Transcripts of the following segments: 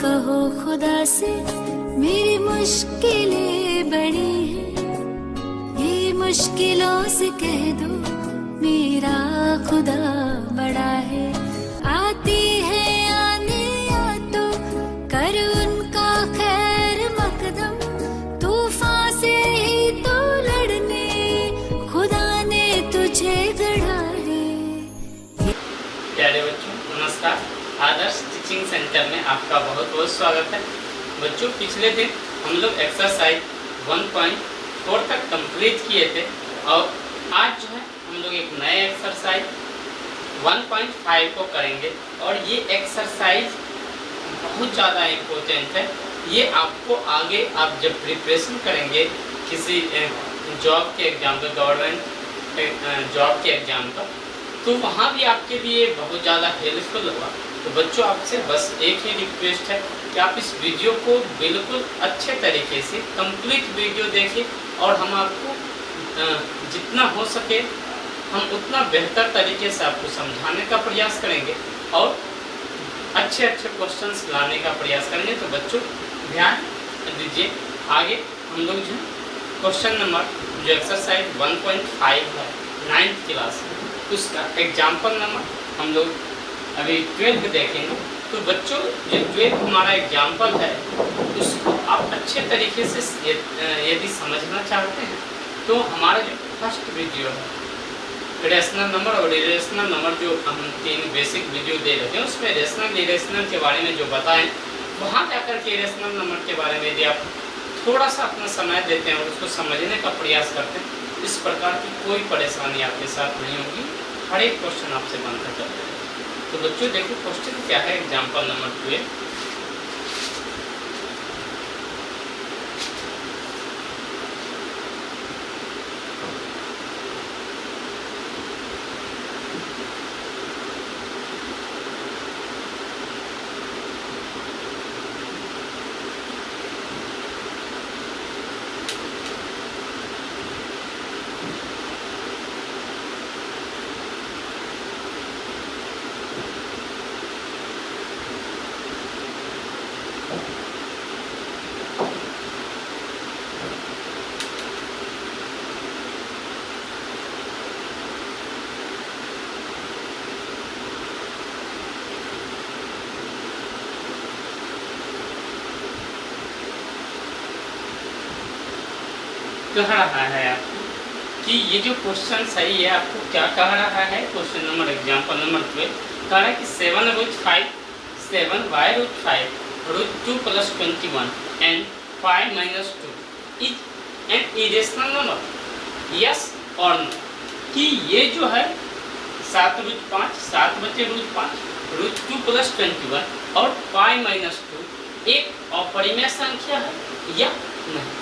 कहो खुदा से मेरी मुश्किलें बड़ी हैं, ये मुश्किलों से कह दो मेरा खुदा बड़ा है। आती है आने या तो कर उनका खैर मकदम, तूफान से ही तो लड़ने खुदा ने तुझे गढ़ा है। प्यारे बच्चों नमस्कार, आदर्श टीचिंग सेंटर में आपका बहुत बहुत स्वागत है। बच्चों पिछले दिन हम लोग एक्सरसाइज 1.4 तक कंप्लीट किए थे और आज जो है हम लोग एक नए एक्सरसाइज 1.5 को करेंगे और ये एक्सरसाइज बहुत ज़्यादा इम्पोर्टेंट है। ये आपको आगे आप जब प्रिपरेशन करेंगे किसी जॉब के एग्ज़ाम का, गवर्नमेंट जॉब के एग्ज़ाम का, तो वहाँ भी आपके लिए बहुत ज़्यादा हेल्पफुल होगा। तो बच्चों आपसे बस एक ही रिक्वेस्ट है कि आप इस वीडियो को बिल्कुल अच्छे तरीके से कंप्लीट वीडियो देखिए और हम आपको जितना हो सके हम उतना बेहतर तरीके से आपको समझाने का प्रयास करेंगे और अच्छे अच्छे क्वेश्चंस लाने का प्रयास करेंगे। तो बच्चों ध्यान दीजिए, आगे हम लोग जो क्वेश्चन नंबर जो एक्सरसाइज 1.5 है 9th क्लास उसका एग्जाम्पल नंबर हम लोग अभी 12 देखेंगे। तो बच्चों जो 12 हमारा एग्जाम्पल है उसको आप अच्छे तरीके से यदि समझना चाहते हैं तो हमारा जो फर्स्ट वीडियो है रेशनल नंबर और इरेशनल नंबर जो हम 3 बेसिक वीडियो दे रहे हैं उसमें रेशनल इरेशनल के बारे में जो बताएं, वहाँ जाकर के इरेशनल नंबर के बारे में यदि आप थोड़ा सा अपना समय देते हैं और उसको समझने का प्रयास करते हैं, इस प्रकार की कोई परेशानी आपके साथ नहीं होगी। हर एक क्वेश्चन आपसे बनकर चलते हैं। तो बच्चों देखो क्वेश्चन क्या है एग्जाम्पल नंबर 12। कह रहा है आपको कि ये जो क्वेश्चन सही है आपको क्या कह रहा है। क्वेश्चन नंबर एग्जाम्पल नंबर 12 कह रहा है कि 7√5 7y√5 √2 + 21 and 5 - 2 is an irrational number, yes or no। कि ये जो है 7√5 7 बचे √5 √2 + 21 और 5 - 2 एक अपरिमेय संख्या है या नहीं।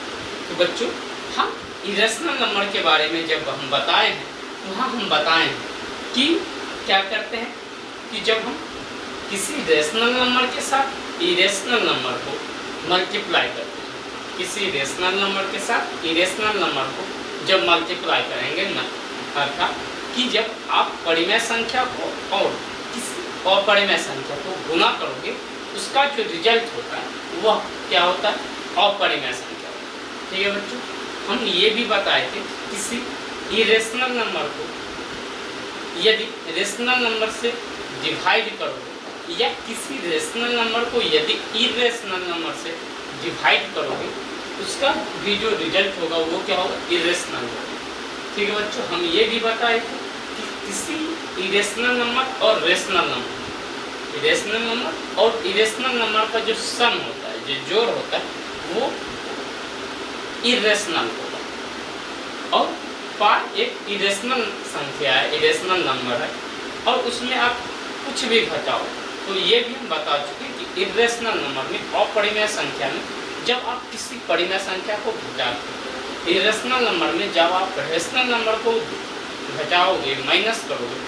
तो बच्चों हम इरेशनल नंबर के बारे में जब हम बताए हैं वहाँ हम बताए हैं कि क्या करते हैं कि जब हम किसी रेशनल नंबर के साथ इरेशनल नंबर को मल्टीप्लाई करते हैं, किसी रेशनल नंबर के साथ इरेशनल नंबर को जब मल्टीप्लाई करेंगे न, अर्थात कि जब आप परिमेय संख्या को और किसी अपरिमेय संख्या को गुना करोगे उसका जो रिजल्ट होता है वह क्या होता है, अपरिमेय संख्या। ठीक है बच्चों, हम ये भी बताए थे किसी इरेशनल नंबर को यदि रेशनल नंबर से डिवाइड करोगे या किसी रेशनल नंबर को यदि इरेशनल नंबर से डिवाइड करोगे उसका भी जो रिजल्ट होगा वो क्या होगा, इरेशनल होगा। ठीक है बच्चों, हम ये भी बताए थे कि किसी इरेशनल नंबर और रेशनल नंबर, इरेशनल नंबर और इरेशनल नंबर का जो सम होता है, जो जोड़ होता है वो इरेशनल होगा और पाई एक इरेशनल संख्या है, इरेशनल नंबर है और उसमें आप कुछ भी घटाओ। तो ये भी हम बता चुके हैं कि इरेशनल नंबर में अपरिमेय संख्या में जब आप किसी परिमेय संख्या को घटाते, इरेशनल नंबर में जब आप रेशनल नंबर को घटाओगे, माइनस करोगे,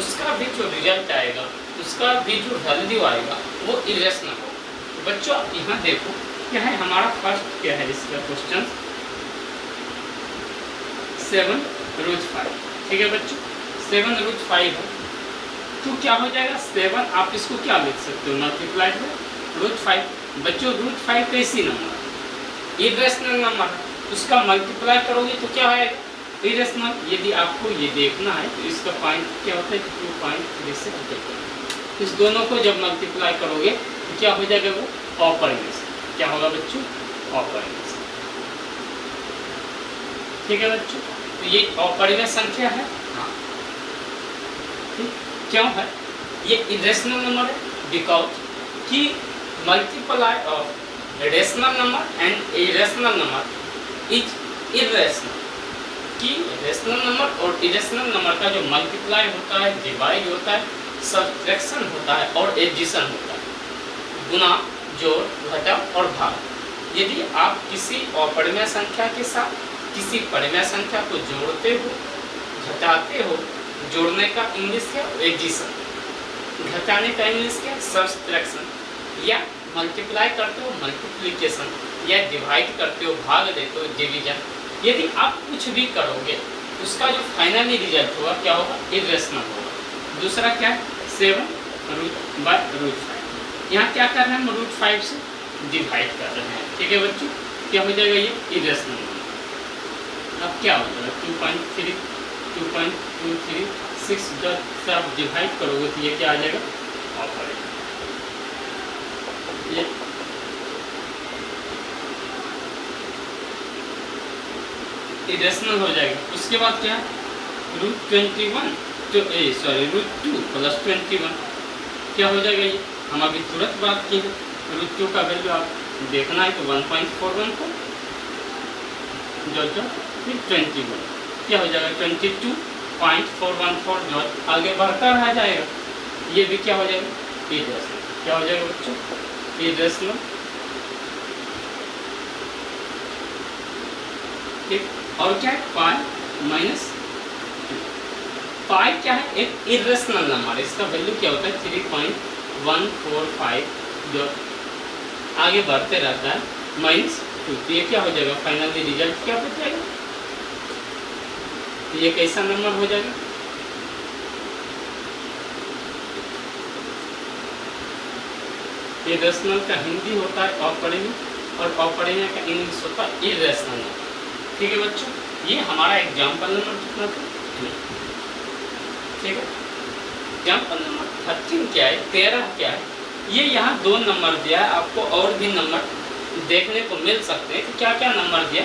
उसका भी जो रिजल्ट आएगा, उसका भी जो वैल्यू आएगा वो इरेशनल होगा। तो बच्चों आप यहाँ देखो क्या है हमारा फर्स्ट क्या है इसका क्वेश्चन 7√5। ठीक है बच्चों, 7√5 है तो क्या हो जाएगा 7, आप इसको क्या लिख सकते हो, मल्टीप्लाइड में √5। बच्चों √5 कैसी नंबर है? इरेशनल नंबर है, उसका मल्टीप्लाई करोगे तो क्या आएगा? इरेशनल। यदि आपको ये देखना है तो इसका पॉइंट क्या होता है? 2.3 से इस दोनों को जब मल्टीप्लाई करोगे तो क्या हो जाएगा? वो अपरिमेय। क्या होगा बच्चों? अपरिमेय। ठीक है बच्चों, तो ये अपरिमेय संख्या है। हाँ, ठीक। क्यों है ये इरेशनल नंबर है? बिकॉज कि multiply of rational number and irrational number is irrational. कि रेशनल नंबर और इरेशनल नंबर का जो मल्टीप्लाई होता है, डिवाइड होता है, सब्ट्रैक्शन होता है और एडिशन होता है, गुना, जोड़, घटा और भाग। यदि आप किसी अपरिमेय संख्या के साथ किसी परिमेय संख्या को जोड़ते हो, घटाते हो, जोड़ने का इंग्लिश क्या? एडिशन। घटाने का इंग्लिश क्या? सब्ट्रैक्शन। या मल्टीप्लाई करते हो, मल्टीप्लिकेशन। या डिवाइड करते हो, भाग देते हो, डिवीजन। यदि आप कुछ भी करोगे उसका जो फाइनली रिजल्ट होगा क्या होगा? इरेशनल होगा। दूसरा क्या है? 7/√5। यहाँ क्या कर रहे हैं? हम √5 से डिवाइड कर रहे हैं। ठीक है बच्चों, क्या हो जाएगा? ये इरेशनल नंबर। अब क्या हो जाएगा? 2.3, 2.23, 6 से आप डिवाइड करोगे तो ये क्या आ जाएगा? ये इरेशनल हो जाएगा। उसके बाद क्या है? √21 तो √2 + 21 क्या हो जाएगा? ये हम अभी तुरंत बात की है। √2 का वैल्यू आप देखना है तो 1.41 को जो फिर 21 क्या हो जाएगा? 22.414 जो आगे बढ़ता रह जाएगा। ये भी क्या हो जाएगा? इरेशनल। क्या हो जाएगा बच्चों? इरेशनल। ठीक। और क्या है? पाई क्या है? एक इरेशनल नंबर। इसका वैल्यू क्या होता है? 3.145 जो आगे बढ़ते रहता है -2। तो ये क्या हो जाएगा? फाइनली रिजल्ट क्या हो जाएगा? ये कैसा नंबर हो जाएगा? इरेशनल का हिंदी होता है अपरिमेय और अपरिमेय का इंग्लिश होता है इरेशनल। ठीक है बच्चों, ये हमारा एग्जाम्पल नंबर कितना था? ठीक है, एग्जाम्पल नंबर 13 क्या है? 13 क्या है? ये यहाँ 2 नंबर दिया है, आपको और भी नंबर देखने को मिल सकते हैं। तो क्या क्या नंबर दिया?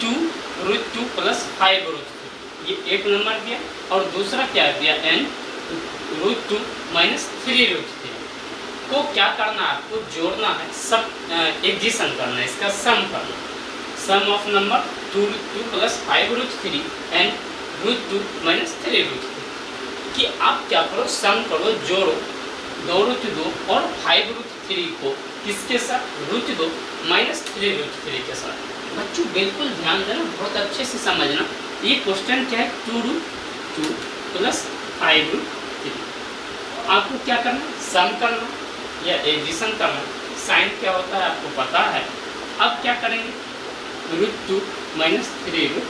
2√2 + 5√3, ये एक नंबर दिया। और दूसरा क्या दिया? n√2 - 3√3 को क्या करना है? आपको जोड़ना है, सब एडिशन करना है, इसका सम करना। सम ऑफ नंबर 2√2 + 5√3 एंड √2 - 3√3 कि आप क्या करो? सम करो, जोड़ो 2√2 और 5√3 को किसके साथ? √2 - 3√3 के साथ। बच्चों बिल्कुल ध्यान देना, बहुत अच्छे से समझना। ये क्वेश्चन क्या है? 2√2 + 5√3 आपको क्या करना? सम करना या एडिशन करना। साइन क्या होता है आपको पता है। अब क्या करेंगे? √2 - 3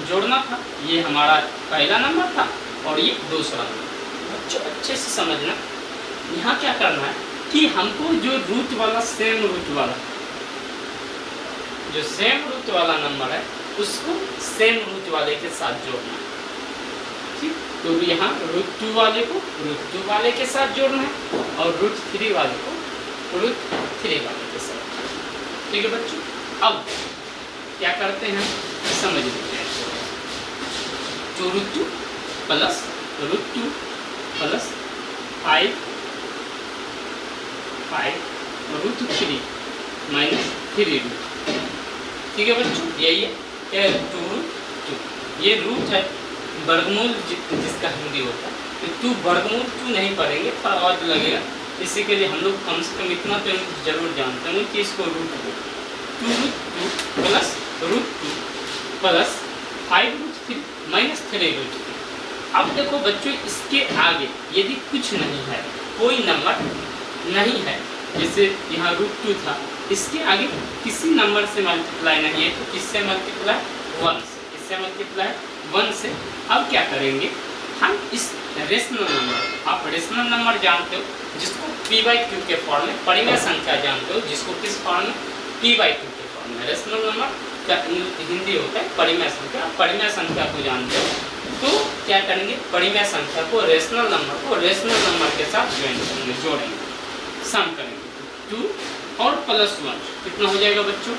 जोड़ना था। ये हमारा पहला नंबर था और ये दूसरा नंबर। बच्चों अच्छे से समझना, यहाँ क्या करना है कि हमको जो रूट वाला सेम रूट वाला जो सेम रूट वाला नंबर है उसको सेम रूट वाले के साथ जोड़ना है। ठीक, तो यहाँ √2 वाले को √2 वाले के साथ जोड़ना है और √3 वाले को √3 वाले के साथ। ठीक है बच्चों, अब क्या करते हैं समझ लेते हैं। 2√2 + √2 + 5 √3 - 3√2। ठीक है बच्चों, यही है क्या? 2√2 ये रूट है, वर्गमूल जिसका हिंदी होता है। तो 2 वर्गमूल 2 नहीं पढ़ेंगे, थोड़ा और लगेगा। इसी के लिए हम लोग कम से कम इतना तो जरूर जानते हैं कि इसको रूट 2√2 + √2 + 5√3 - 3√3। अब देखो बच्चों, इसके आगे यदि कुछ नहीं है, कोई नंबर नहीं है, जैसे यहाँ √2 था, इसके आगे किसी नंबर से मल्टीप्लाई नहीं है, तो किससे मल्टीप्लाई? 1 से। किससे मल्टीप्लाई? 1 से। अब क्या करेंगे? हम इस रेशनल नंबर, आप रेशनल नंबर जानते हो जिसको p/q के फॉर्म में, परिमेय संख्या जानते हो जिसको किस फॉर्म में, p/q के फॉर्म में। रेशनल नंबर का हिंदी होता है परिमेय संख्या। परिमेय संख्या को जानते हो तो क्या करेंगे, परिमेय संख्या को रेशनल नंबर को रेशनल नंबर के साथ ज्वाइन करेंगे, जोड़ेंगे, सम करेंगे। 2 और +1 कितना हो जाएगा बच्चों,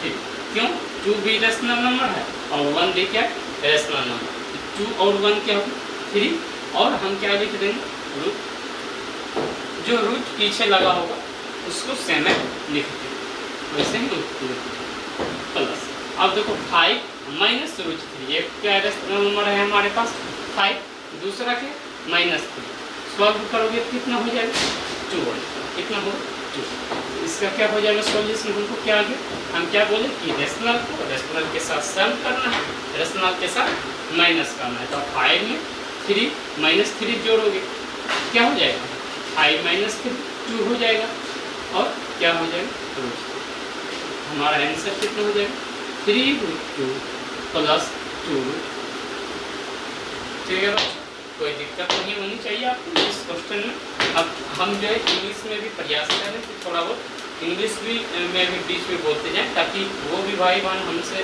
ठीक, क्यों, 2 भी रेशनल नंबर है और 1 भी क्या रेशनल नंबर। 2 और 1 क्या होगा 3, और हम क्या लिख देंगे रूट, जो रूट पीछे लगा होगा उसको सेम लिख देंगे, वैसे ही प्लस। अब देखो 5 माइनस √3, एक क्या रेशनल नंबर है हमारे पास 5, दूसरा क्या -3, सॉल्व करोगे कितना हो जाएगा 2, कितना हो 2। इसका क्या हो जाएगा सॉल्यूशन, हमको क्या आगे हम क्या बोले कि रेशनल को रेशनल के साथ सम करना है, रेशनल के साथ माइनस करना है। तो 5 में 3 -3 जोड़ोगे क्या हो जाएगा, 5 - 3 2 हो जाएगा, और क्या हो जाएगा √2। हमारा आंसर कितना हो जाएगा 3√2 + 2। ठीक है, कोई दिक्कत नहीं होनी चाहिए आपको इस क्वेश्चन में। अब हम जो है इंग्लिश में भी प्रयास करें कि थोड़ा बहुत इंग्लिश भी में भी बीच में बोलते जाएं, ताकि वो भी भाई बहन हमसे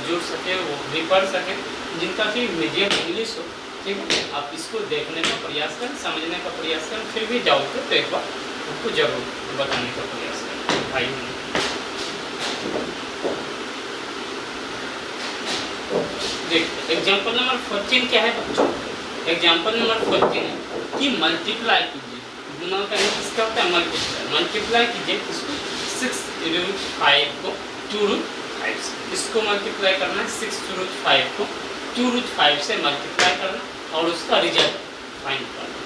जुड़ सके, वो भी पढ़ सकें जिनका कि मीडियम इंग्लिश हो। ठीक है, आप इसको देखने का प्रयास करें, समझने का प्रयास करें, फिर भी जाओ तो एक बार आपको जरूर बताने का प्रयास करें भाई। देख एग्जाम्पल नंबर 14 क्या है बच्चों, एग्जाम्पल नंबर 14 है कि मल्टीप्लाई कीजिए, गुना करने किसका होता है मल्टीप्लाई, मल्टीप्लाई कीजिए इसको 6√5 को 2√5 से, इसको मल्टीप्लाई करना है 6√5 को 2√5 से मल्टीप्लाई करना और उसका रिजल्ट फाइंड करना।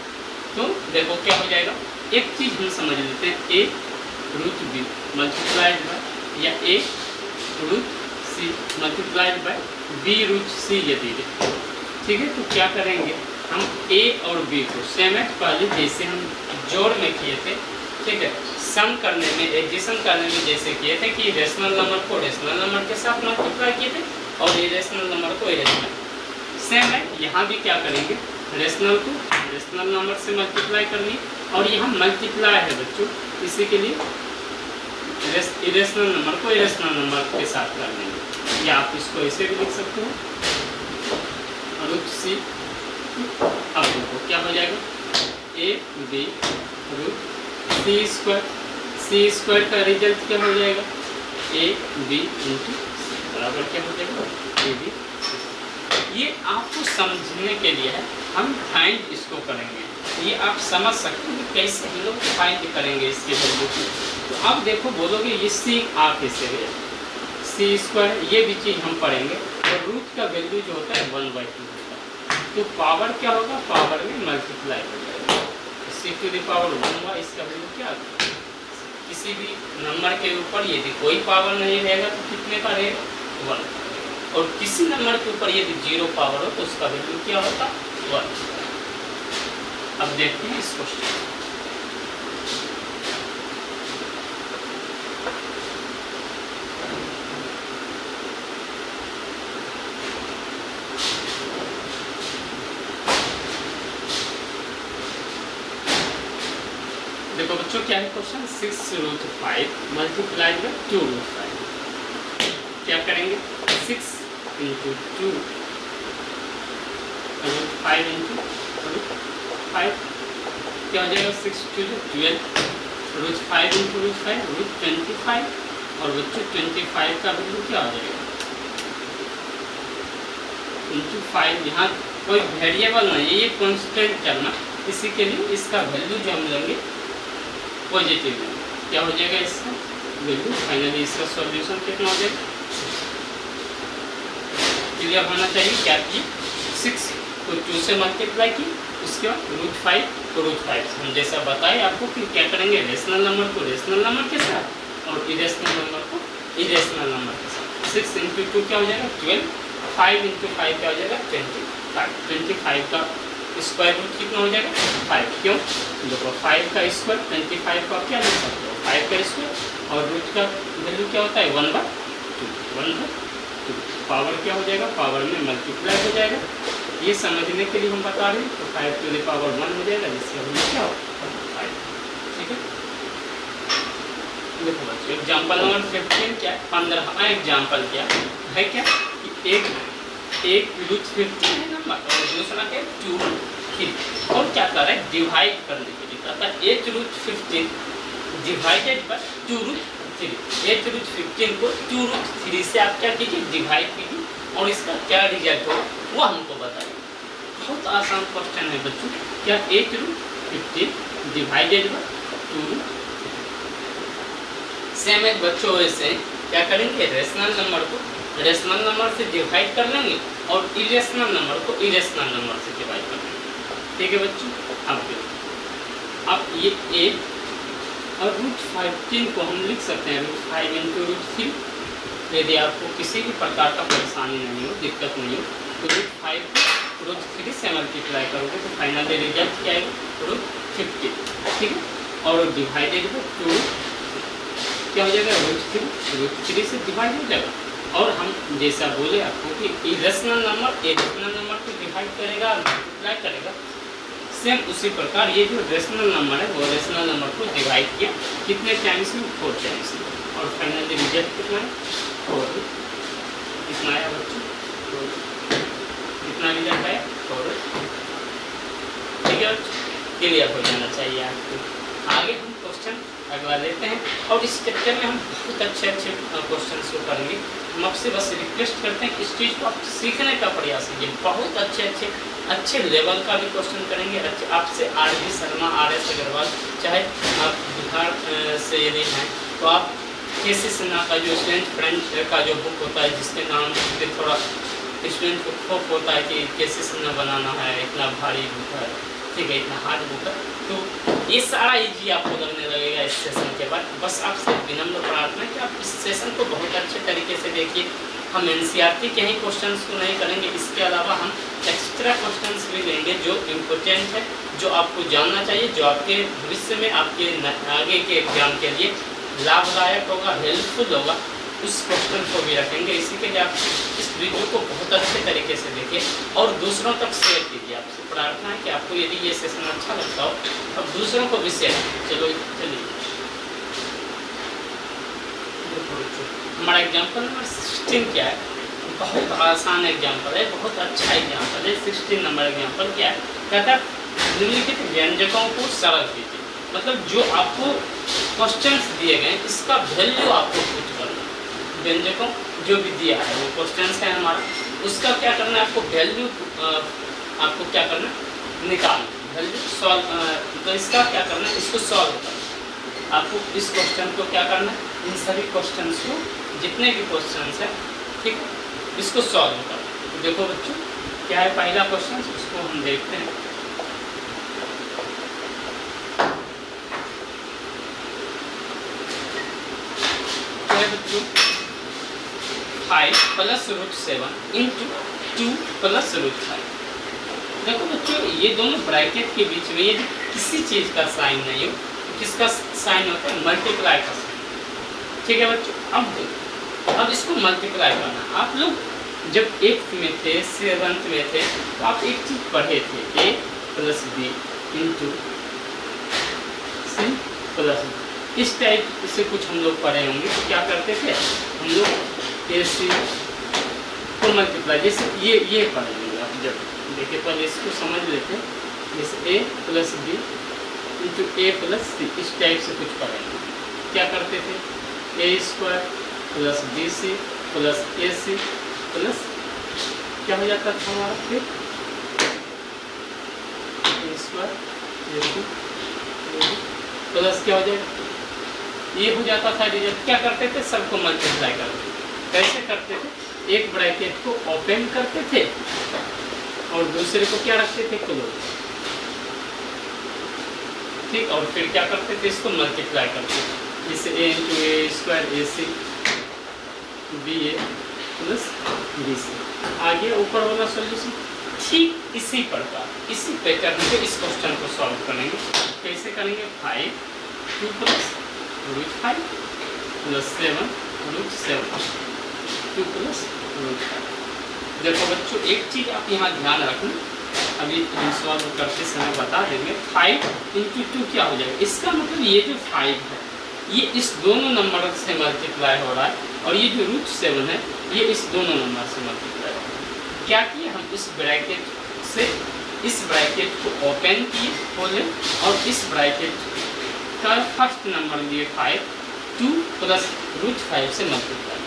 तो देखो क्या हो जाएगा, एक चीज हम समझ लेते हैं, a√b मल्टीप्लाइड बाय या a√c मल्टीप्लाइड बाय b√c यदि, ठीक है। तो क्या करेंगे हम a और b को सेम है पहले जैसे हम जोड़ में किए थे, ठीक है, सम करने में एडिशन करने में जैसे किए थे कि रेशनल नंबर को रेशनल नंबर के साथ मल्टीप्लाई किए थे और इरेशनल नंबर को इरेशनल, सेम है यहाँ भी क्या करेंगे, रेशनल को रेशनल नंबर से मल्टीप्लाई करनी, और यहाँ मल्टीप्लाई है बच्चों, इसी के लिए इरेशनल नंबर को इरेशनल नंबर के साथ कर लेंगे, या आप इसको ऐसे भी लिख सकते हो √c। अब देखो क्या हो जाएगा, a/b√c², का रिजल्ट क्या हो जाएगा a/b × बराबर क्या हो जाएगा a/b। ये आपको समझने के लिए है, हम फाइंड इसको करेंगे, ये आप समझ सकते हैं कि कैसे हम लोग फाइंड करेंगे इसके वैल्यू को। तो अब देखो बोलोगे ये c आ कैसे गया, c², ये भी चीज़ हम पढ़ेंगे, और रूट का वैल्यू जो होता है 1/2 होता है, तो पावर क्या होगा, पावर में मल्टीप्लाई हो जाएगा, c⁴ हुआ, इसका वैल्यू क्या होगा, किसी भी नंबर के ऊपर यदि कोई पावर नहीं रहेगा तो कितने का रहेगा 1, और किसी नंबर के ऊपर यदि 0 पावर हो तो उसका वैल्यू क्या होता 1। अब देखते हैं इस क्वेश्चन, देखो बच्चों क्या है क्वेश्चन, 6√5 मल्टीप्लाइड बाय 2√5, क्या करेंगे 6 × 2 √5 × √5 क्या हो जाएगा, 6 × 2 12, √5 × √5 √25, और बच्चों 25 का वैल्यू क्या हो जाएगा × 5। यहाँ कोई वेरिएबल नहीं है, ये कांस्टेंट करना, इसी के लिए इसका वैल्यू जो हम लेंगे पॉजिटिव, क्या हो जाएगा इसका वैल्यू, फाइनली इसका सॉल्यूशन कितना हो जाएगा, क्लियर होना चाहिए। क्या की 6 को 2 से मल्टीप्लाई की, उसके बाद √5 को √5 से, हम जैसा बताए आपको कि क्या करेंगे, रेशनल नंबर को रेशनल नंबर के साथ और इरेशनल नंबर को इरेशनल नंबर के साथ। 6 × 2 क्या हो जाएगा 12, 5 × 5 क्या हो जाएगा 25, 25 का स्क्वायर रूट कितना हो जाएगा 5, क्यों, देखो 5 का स्क्वायर 25 का क्या लिख सकते हो 5 का स्क्वायर, और रूट का वैल्यू क्या होता है 1/2, 1/2, पावर क्या हो जाएगा, पावर में मल्टीप्लाई हो जाएगा, ये समझने के लिए हम बता रहे हैं। तो 5 टू द पावर 1 हो जाएगा, जिससे हमें क्या होगा 5। ठीक है, देखो बच्चों एग्जाम्पल नंबर 15 क्या है, 15वां एग्जाम्पल क्या है, क्या कि एक रूट 15 है नंबर और दूसरा है 2 रूट 3 और क्या कर रहा है डिवाइड करने के लिए कहता है 8 root 15 divided by 2 root 3। 8 root 15 को 2 रूट 3 से आप क्या कीजिए डिवाइड कीजिए और इसका क्या रिजल्ट होगा वो हमको बताइए। बहुत आसान क्वेश्चन है बच्चों, क्या 8 root 15 divided by 2 root. Same एक बच्चों वैसे क्या करेंगे, रेशनल नंबर को रेशनल नंबर से डिवाइड कर लेंगे और इरेशनल नंबर को इरेशनल नंबर से डिवाइड कर लेंगे। ठीक है बच्चों, अब ये 8 और रूट 15 को हम लिख सकते हैं रूट 5 इंटू रूट 3। यदि आपको किसी भी प्रकार का परेशानी नहीं हो, दिक्कत नहीं हो, तो रूट 5 को रूट 3 से मल्टीप्लाई करोगे तो फाइनली रिजल्ट क्या आएगा रूट 15। ठीक है, और डिवाइडेड बाय 2 क्या हो जाएगा रूट 3 से डिवाइड हो जाएगा। और हम जैसा बोले आपको कि इरेशनल नंबर को डिवाइड करेगा और मल्टीप्लाई करेगा, सेम उसी प्रकार ये जो रेशनल नंबर है वो रेशनल नंबर को डिवाइड किया कितने टाइम्स में 4 टाइम्स में, और फाइनली रिजल्ट कितना है 4। कितना आया बच्चों 4, कितना रिजल्ट आया 4। ठीक है, क्लियर हो जाना चाहिए आपको। आगे हम क्वेश्चन अगला लेते हैं और इस चैप्टर में हम बहुत अच्छे क्वेश्चन को करेंगे। हम आपसे बस रिक्वेस्ट करते हैं कि इस चीज़ को आप सीखने का प्रयास कीजिए। बहुत अच्छे लेवल का भी क्वेश्चन करेंगे। आपसे आर.डी. शर्मा, आर.एस. अग्रवाल, चाहे आप बिहार से यदि हैं तो आप के.सी. सिन्हा का जो स्टूडेंट फ्रेंड का जो बुक होता है जिसके नाम से थोड़ा स्टूडेंट को खौफ होता है कि के.सी. सिन्हा बनाना है, इतना भारी बुक है, ठीक है, इतना हार्ड बुक है, तो ये सारा इजी आपको लगने लगेगा इस सेशन के बाद। बस आपसे विनम्र प्रार्थना है कि आप इस सेशन को बहुत अच्छे तरीके से देखिए। हम एनसीईआरटी के ही क्वेश्चंस को नहीं करेंगे, इसके अलावा हम एक्स्ट्रा क्वेश्चंस भी लेंगे जो इम्पोर्टेंट है, जो आपको जानना चाहिए, जो आपके भविष्य में आपके आगे के एग्जाम के लिए लाभदायक होगा, हेल्पफुल होगा, उस क्वेश्चन को भी रखेंगे। इसी के लिए आप इस वीडियो को बहुत अच्छे तरीके से देखिए और दूसरों तक शेयर कीजिए। आपसे प्रार्थना है कि आपको यदि ये सेशन अच्छा लगता हो अब दूसरों को भी शेयर कीजिए। चलिए हमारा एग्जाम्पल नंबर 16 क्या है, बहुत आसान एग्जाम्पल है, बहुत अच्छा एग्जाम्पल है। 16 नंबर एग्जाम्पल क्या है, कहता है निम्नलिखित व्यंजकों को सरल कीजिए। मतलब जो आपको क्वेश्चंस दिए गए इसका वैल्यू आपको पुट करना है। व्यंजकों जो भी दिया है वो क्वेश्चंस है हमारा, उसका क्या करना है आपको वैल्यू आपको क्या करना है निकालना, वैल्यू सॉल्व। तो इसका क्या करना है, इसको सॉल्व करना। आपको इस क्वेश्चन को क्या करना है, इन सभी क्वेश्चंस को जितने भी क्वेश्चंस हैं, ठीक, इसको सॉल्व करना। तो देखो बच्चों क्या है पहला क्वेश्चन, उसको हम देखते हैं। क्या है बच्चों 5 plus root 7 into 2 plus root 5। देखो बच्चों ये दोनों ब्रैकेट के बीच में यदि किसी चीज़ का साइन नहीं हो तो किसका साइन होता है, मल्टीप्लाई का साइन। ठीक है बच्चों, अब इसको मल्टीप्लाई करना। आप लोग जब 8th में थे, 7th में थे तो आप एक चीज़ पढ़े थे, a plus b into c plus b. इस टाइप से कुछ हम लोग पढ़े होंगे। तो क्या करते थे हम लोग ए सी को मल्टीप्लाई, जैसे ये पढ़ेंगे आप। जब देखिए पहले इसको समझ लेते हैं, जैसे a plus b into a plus c, इस टाइप से कुछ पढ़ेंगे। क्या करते थे a square plus b c plus a c plus क्या हो जाता था हमारा फिर ए स्क्वायर ए सी प्लस क्या हो जाएगा, ये हो जाता था रिजल्ट। क्या करते थे सबको मल्टीप्लाई करते थे। कैसे करते थे, एक ब्रैकेट को ओपन करते थे और दूसरे को क्या रखते थे क्लोज, ठीक, और फिर क्या करते थे इसको मल्टीप्लाई करते थे। जैसे ए इंटू ए स्क्वायर ए सी बी ए प्लस बी सी। आगे ऊपर वाला सॉल्यूशन ठीक इसी प्रकार इसी पैटर्न से इस क्वेश्चन को सॉल्व करेंगे। कैसे करेंगे, 5 2 plus root 5 plus 7 root 7 2 plus root 5। देखो बच्चों, एक चीज आप यहाँ ध्यान रखना, अभी हम सॉल्व करते समय बता देंगे। 5 इंटू 2 क्या हो जाएगा, इसका मतलब ये जो 5 है ये इस दोनों नंबर से मल्टीप्लाई हो रहा है, और ये जो √7 है ये इस दोनों नंबर से मल्टीप्लाई हो रहा है। क्या किए हम, इस ब्रैकेट से इस ब्रैकेट को ओपन किए खोले, और इस ब्रैकेट का फर्स्ट नंबर लिए 5, 2 प्लस √5 से मल्टीप्लाई,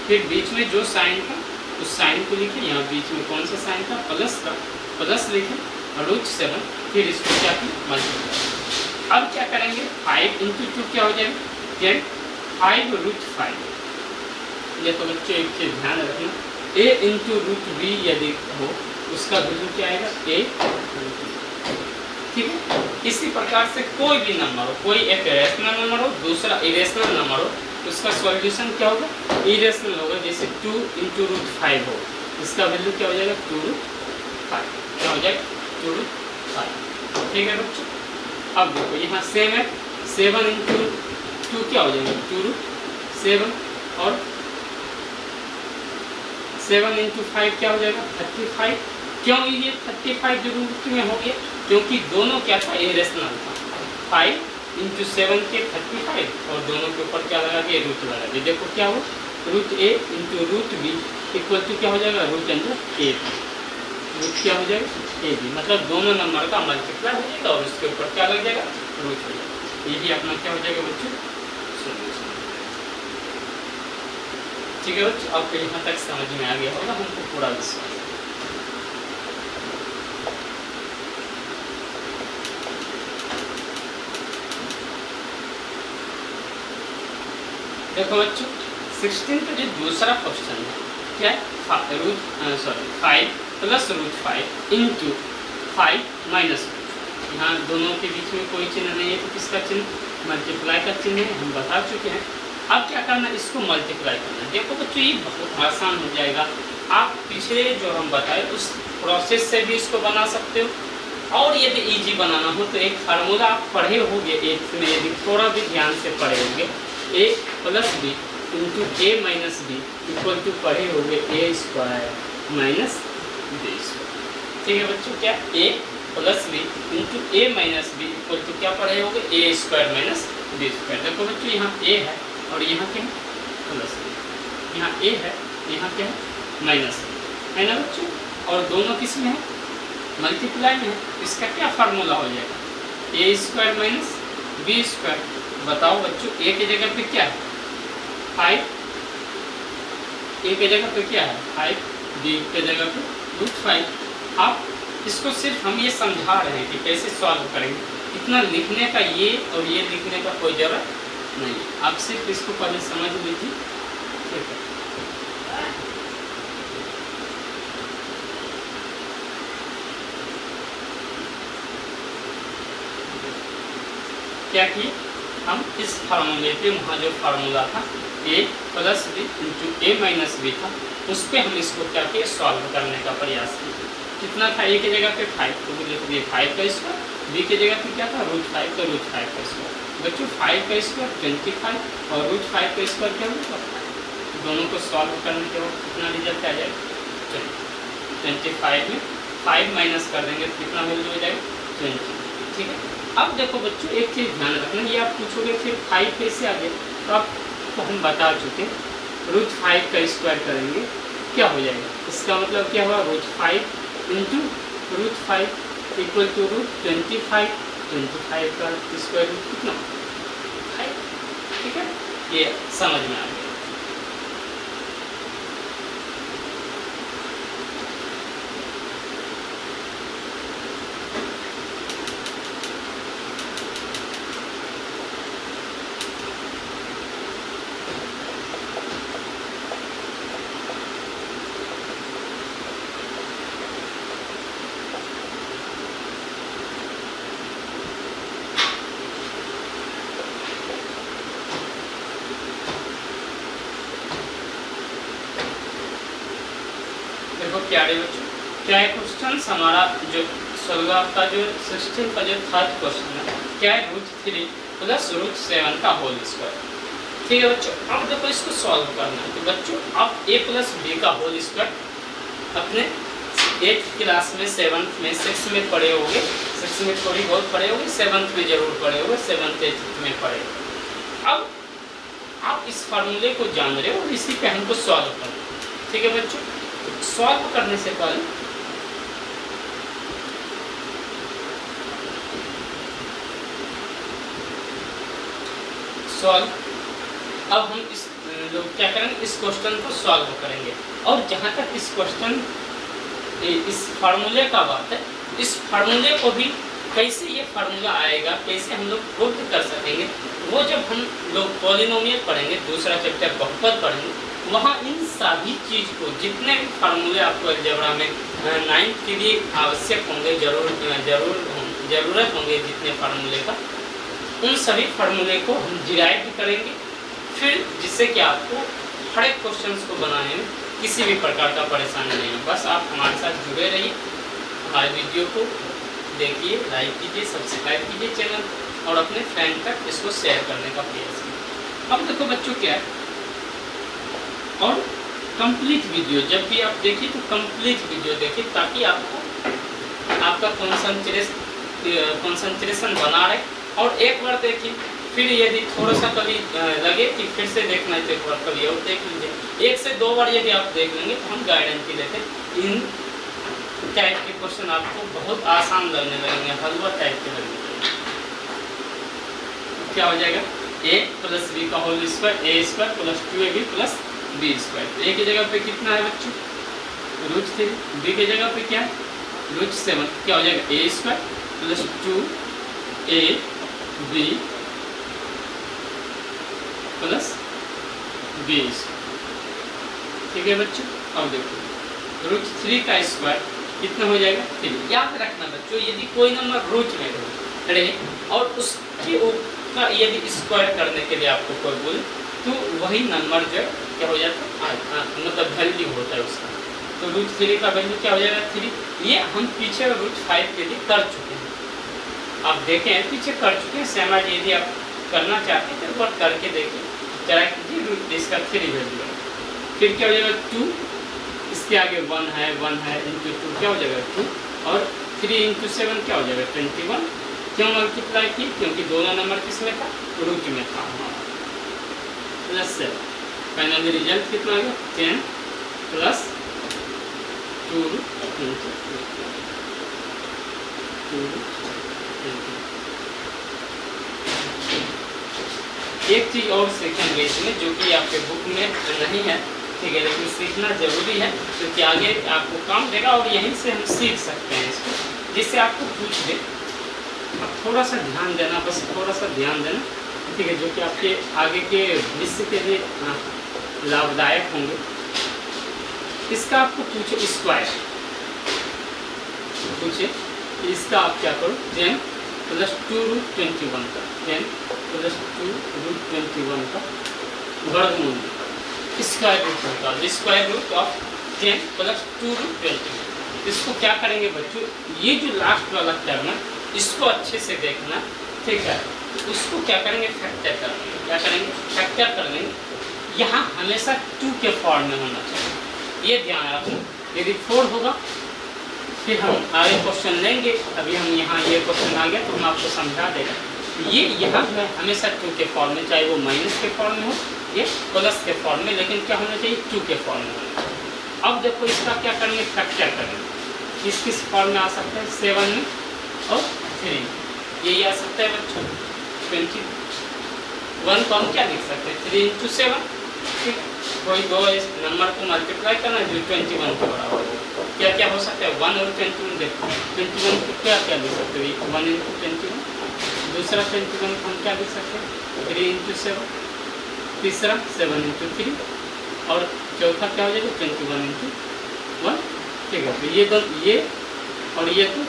फिर बीच में जो साइन था उस साइन को लिखे, यहाँ बीच में कौन सा साइन था, प्लस का, प्लस लिखे, और √7, फिर इसको क्या किया, मल्टीप्लाई। अब क्या करेंगे, 5 इंटू 2 क्या हो जाएगा, 10, 5 √5। ये तो बच्चों एक चीज ध्यान रखना, a इंटू √b यदि हो उसका वैल्यू क्या आएगा, a, ठीक है। इसी प्रकार से कोई भी नंबर हो, कोई एक रेशनल नंबर हो, दूसरा इरेशनल नंबर हो, उसका सॉल्यूशन क्या होगा, इरेशनल होगा। जैसे 2 इंटू √5 हो, इसका वैल्यू क्या हो जाएगा, 2√5, क्या हो जाएगा, 2√5, ठीक है बच्चों। अब देखो यहाँ सेम है, 7 इंटू 2 क्या हो जाएगा, 2√7, और 7 इंटू 5 क्या हो जाएगा, 35। क्यों ये 35 जो रूट में हो गया, क्योंकि दोनों क्या था, इरेशनल था। 5 इंटू 7 के 35, और दोनों के ऊपर क्या लगा के रूट लगा दिया। देखो क्या हो, √a into √b equal to क्या हो जाएगा, √a, रूट क्या हो जाएगा, a, मतलब दोनों नंबर का मल्टीप्लाई हो जाएगा और उसके ऊपर क्या लग जाएगा, रूट हो जाएगा। ये भी अपना क्या हो जाएगा बच्चों, सोल्यूशन। ठीक है बच्चों, आपको यहाँ तक समझ में आ गया होगा, हमको पूरा विश्वास है। देखो बच्चों, 16 का जो दूसरा क्वेश्चन है क्या है, 5 प्लस √5 इंटू 5 माइनस √5। यहाँ दोनों के बीच में कोई चिन्ह नहीं है, तो किसका चिन्ह, मल्टीप्लाई का चिन्ह है, हम बता चुके हैं। अब क्या करना, इसको मल्टीप्लाई करना। देखो बच्चों, ये बहुत आसान हो जाएगा। आप पिछले जो हम बताए उस प्रोसेस से भी इसको बना सकते हो, और यदि इजी बनाना हो तो एक फार्मूला आप पढ़े होंगे 8th में, यदि थोड़ा भी ध्यान से पढ़े होंगे, a plus b into a minus b equal to पढ़े होंगे a² माइनस b²। ठीक है बच्चों, क्या a plus b into a minus b equal to क्या पढ़े होंगे, a² माइनस b²। देखो बच्चों, यहाँ a है और यहाँ क्या है, प्लस b, यहाँ a है, यहाँ क्या है, माइनस b, है ना बच्चों। और दोनों किस में है, मल्टीप्लाई में है। इसका क्या फार्मूला हो जाएगा, a² माइनस b²। बताओ बच्चों, a की जगह पे क्या है, 5, a की जगह पे क्या है 5, b की जगह पे √5। आप इसको सिर्फ हम ये समझा रहे हैं कि कैसे सॉल्व करेंगे, इतना लिखने का ये और ये लिखने का कोई जरूरत नहीं है। आप सिर्फ इसको पहले समझ लीजिए, ठीक है। क्या किए हम, इस फार्मूले पे वहाँ जो फार्मूला था a plus b into a minus b था, उस पर हम इसको क्या किए, सॉल्व करने का प्रयास किए। कितना था, a की जगह पे 5, तो लिख दिए 5 का स्क्वायर, b की जगह पे क्या था, √5, तो √5 का स्क्वायर। बच्चों 5 का स्क्वायर 25, और √5 का स्क्वायर क्या होगा, दोनों को सॉल्व करने के बाद कितना रिजल्ट आ जाएगा, 25 में 5 माइनस कर देंगे तो कितना वैल्यू हो जाएगा, 20। ठीक है। अब देखो बच्चों, एक चीज़ ध्यान रखना, ये आप पूछोगे फिर 5 कैसे आ गया, तो आपको हम बता चुके, √5 का स्क्वायर करेंगे क्या हो जाएगा, इसका मतलब क्या हुआ, √5 इंटू √5 इक्वल टू √25, 25 का स्क्वायर रूट कितना, 5। ठीक है, ये समझ में आ गया। देखो क्या है बच्चों, क्या है क्वेश्चन हमारा जो 16 का जो 16 का जो थर्ड क्वेश्चन है, क्या है √3 प्लस √7 का होल स्क्वायर। ठीक है बच्चों, अब देखो इसको सॉल्व करना है, तो बच्चों अब a प्लस b का होल स्क्वायर अपने 8th क्लास में, 7th में, 6th में पढ़े होंगे, 6th में थोड़ी बहुत पढ़े होंगे, 7th में जरूर पढ़े होंगे, 7th 8th में पढ़े। अब आप इस फार्मूले को जान रहे हो और इसी पे हमको सॉल्व करना है। ठीक है बच्चों, सॉल्व करने से पहले सॉल्व अब हम इस लोग क्या करेंगे, इस क्वेश्चन को सॉल्व करेंगे। और जहाँ तक इस क्वेश्चन इस फार्मूले का बात है, इस फार्मूले को भी कैसे ये फार्मूला आएगा, कैसे हम लोग प्रूव कर सकेंगे, वो जब हम लोग पॉलिनोमियल पढ़ेंगे, दूसरा चैप्टर बहुपद पढ़ेंगे, वहाँ इन सभी चीज़ को, जितने भी फार्मूले आपको अलजेब्रा में 9th के लिए आवश्यक होंगे, ज़रूरत होंगे जितने फार्मूले का, उन सभी फार्मूले को हम डिराइव करेंगे, फिर जिससे कि आपको हर एक क्वेश्चंस को बनाने में किसी भी प्रकार का परेशानी नहीं है। बस आप हमारे साथ जुड़े रहिए, हमारे वीडियो को देखिए, लाइक कीजिए, सब्सक्राइब कीजिए चैनल और अपने फ्रेंड तक इसको शेयर करने का प्रयास कीजिए। अब देखो बच्चों क्या है, और कंप्लीट वीडियो जब भी आप देखिए तो कंप्लीट वीडियो देखिए, ताकि आपको आपका कंसंट्रेशन बना रहे। और एक बार देखिए, फिर यदि थोड़ा सा कभी लगे कि फिर से देखना है तो एक बार कभी और देख लीजिए। 1 से 2 बार यदि आप देख लेंगे तो हम गारंटी देते हैं इन टाइप के क्वेश्चन आपको बहुत आसान लगने लगेंगे, हलवा टाइप के लगेंगे। क्या हो जाएगा, a + b का whole square, a square + 2ab + b square. a की जगह पे कितना है बच्चों, √3, b की जगह पे क्या है, √7। क्या हो जाएगा, a स्क्वायर + 2ab + b। ठीक है बच्चों, अब देखो √3 का स्क्वायर कितना हो जाएगा, 3। याद रखना बच्चों, यदि कोई नंबर रूट में रहे और उसके ऊपर यदि स्क्वायर करने के लिए आपको कोई बोले तो वही नंबर जो क्या हो जाता है, मतलब वैल्यू होता है उसका। तो √3 का वैल्यू क्या हो जाएगा, 3। ये हम पीछे √5 के लिए कर चुके हैं, आप देखें पीछे कर चुके हैं। सेम आज यदि आप करना चाहते हैं तो एक बार करके देखिए, ट्राई कीजिए। इसका 3 वैल्यू है, फिर क्या हो जाएगा 2, इसके आगे 1 है, 1 है, इंटू 2 क्या हो जाएगा 2, और 3 इंटू 7 क्या हो जाएगा 21। क्यों मल्टीप्लाई की, क्योंकि दोनों नंबर किस में था, रूट में था, +7। फाइनली रिजल्ट कितना आ गया, 10 + 2 × 2। एक चीज़ और सीखेंगे इसमें जो कि आपके बुक में नहीं है, ठीक है, लेकिन सीखना जरूरी है क्योंकि आगे आपको काम देगा और यहीं से हम सीख सकते हैं इसको, जिससे आपको पूछ दे। अब थोड़ा सा ध्यान देना, बस थोड़ा सा ध्यान देना, ठीक है, जो कि आपके आगे के भविष्य के लिए लाभदायक होंगे। इसका आपको पूछे स्क्वायर, पूछे इसका आप क्या करो, 10 + 2√21 का, 10 + 2√21 का वर्गमूल स्क्वायर रूट होगा, स्क्वायर रूट ऑफ 10 + 2√21। इसको क्या करेंगे बच्चों, ये जो लास्ट वाला टर्म है इसको अच्छे से देखना, ठीक है, उसको क्या करेंगे, फैक्टर कर लेंगे। क्या करेंगे, फैक्टर कर लेंगे। यहाँ हमेशा 2 के फॉर्म में होना चाहिए, ये ध्यान रखना। यदि 4 होगा फिर हम आगे क्वेश्चन लेंगे, अभी हम यहाँ ये क्वेश्चन आ गया तो हम आपको समझा देगा। ये यहाँ जो है हमेशा 2 के फॉर्म में, चाहे वो माइनस के फॉर्म में हो ये प्लस के फॉर्म में, लेकिन क्या होना चाहिए, 2 के फॉर्म में होना चाहिए। अब देखो इसका क्या करेंगे, फैक्टर करेंगे। किस फॉर्म में आ सकता है, 7 में और 3, यही आ सकता है बच्चों। 21 को हम क्या लिख सकते हैं, 3 × 7, ठीक। कोई दो इस नंबर को मल्टीप्लाई करना जो 21 के बराबर हो। क्या क्या हो सकता है, 1 और 21। देखो 21 को क्या क्या लिख सकते हो, 1 × 21। दूसरा 21 को हम क्या लिख सकते हैं, 3 × 7। तीसरा 7 × 3 और चौथा क्या हो जाएगा, 21 × 1, ठीक है। तो ये और ये तो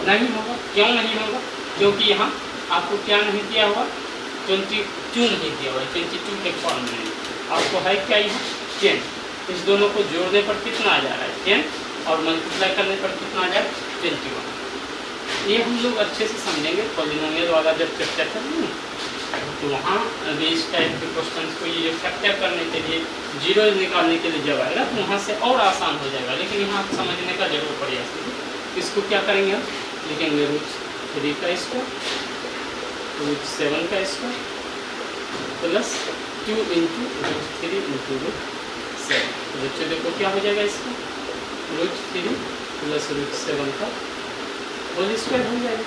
नहीं होगा। क्यों नहीं होगा, क्योंकि यहाँ आपको क्या नहीं दिया हुआ, 22 नहीं दिया हुआ, 22 के फॉर्म में आपको है क्या, यहाँ 10। इस दोनों को जोड़ने पर कितना आ जा रहा है, 10, और मल्टीप्लाई करने पर कितना आ जा रहा है, 21। ये हम लोग अच्छे से समझेंगे पॉलिनोमियल वाला जब चर्चा करेंगे। तो वहाँ अभी इस टाइप के क्वेश्चन को ये जो फैक्टर करने के लिए, जीरो निकालने के लिए जब आएगा तो वहाँ से और आसान हो जाएगा, लेकिन यहाँ समझने का जरूर पड़ेगा। इसको क्या करेंगे हम, लिखेंगे √3 का स्क्वायर √7 का स्क्वायर प्लस 2 इंटू √3 इंटू √7। तो बच्चों देखो क्या हो जाएगा, इसका √3 प्लस √7 का होल स्क्वायर हो जाएगा।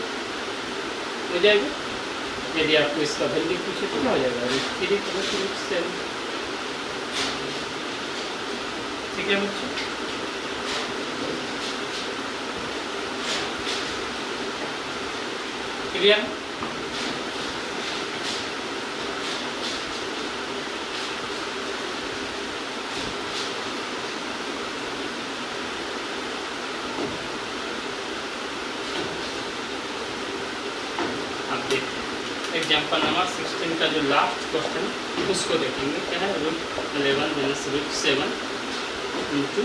यदि आपको इसका वैल्यू पूछे तो क्या हो जाएगा, √3 प्लस √7। ठीक है बच्चों, क्लियर? एग्जाम्पल नंबर 16 का जो लास्ट क्वेश्चन उसको देखेंगे। क्या है, √11 माइनस √7 इंटू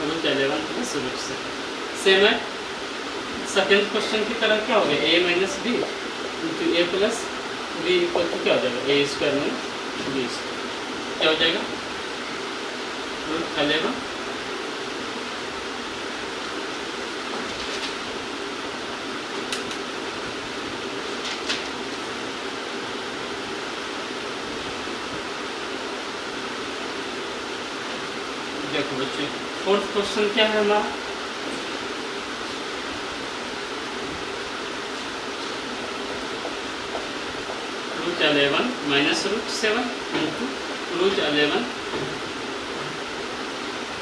√11 प्लस √7। सेम है सेकेंड क्वेश्चन की तरह। क्या हो गया, a minus b into a plus b equal to क्या हो जाएगा, a square minus b square. क्या हो जाएगा, √11 देखो बच्चे फोर्थ क्वेश्चन क्या है हमारा, √11 माइनस √7 इंटू √11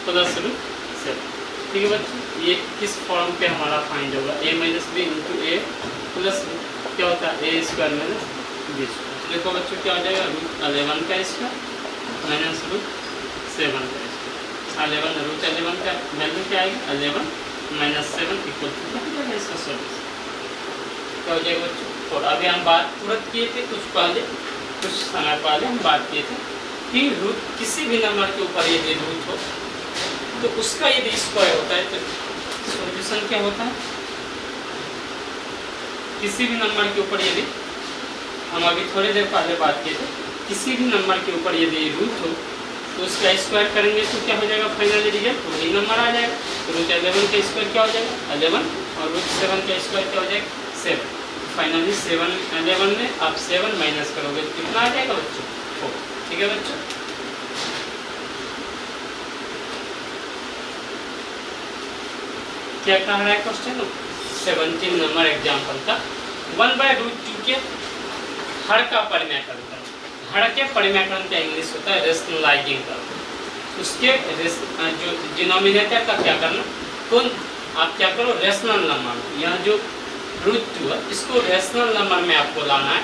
प्लस √7। ठीक है बच्चों, ये किस फॉर्म पे हमारा फाइंड होगा, a minus b into a plus क्या होता है, a square minus b square. देखो बच्चों क्या हो जाएगा, √11 का स्क्वायर माइनस √7 का स्क्वायर। 11 √11 का वैल्यू क्या आएगा, 11 माइनस 7 इक्वल टू क्या हो जाएगा, इसका सॉल्यूशन क्या हो जाएगा बच्चों। और अभी हम बात तुरंत किए थे कुछ समय पहले हम बात किए थे कि रूट किसी भी नंबर के ऊपर यदि रूट हो तो उसका यदि स्क्वायर होता है तो सॉल्यूशन क्या होता है। किसी भी नंबर के ऊपर यदि, हम अभी थोड़ी देर पहले बात किए थे, किसी भी नंबर के ऊपर यदि रूट हो तो उसका स्क्वायर करेंगे तो क्या हो जाएगा, फाइनली रिजल्ट वही नंबर आ जाएगा। तो √11 का स्क्वायर क्या हो जाएगा, 11 और √7 का स्क्वायर क्या हो जाएगा, 7। फाइनली 11 में आप 7 माइनस करोगे तो कितना आ जाएगा बच्चों, 4। ठीक है बच्चों, क्या कह रहा है क्वेश्चन 17 नंबर एग्जाम्पल का, 1/√2 के हर का परिमेयकरण करो। हर के परिमेयकरण का इंग्लिश होता है रेशनलाइजिंग करो। उसके जो डिनोमिनेटर का क्या करना, तो आप क्या करो, रेशनल नंबर, यहाँ जो √2 है इसको रेशनल नंबर में आपको लाना है,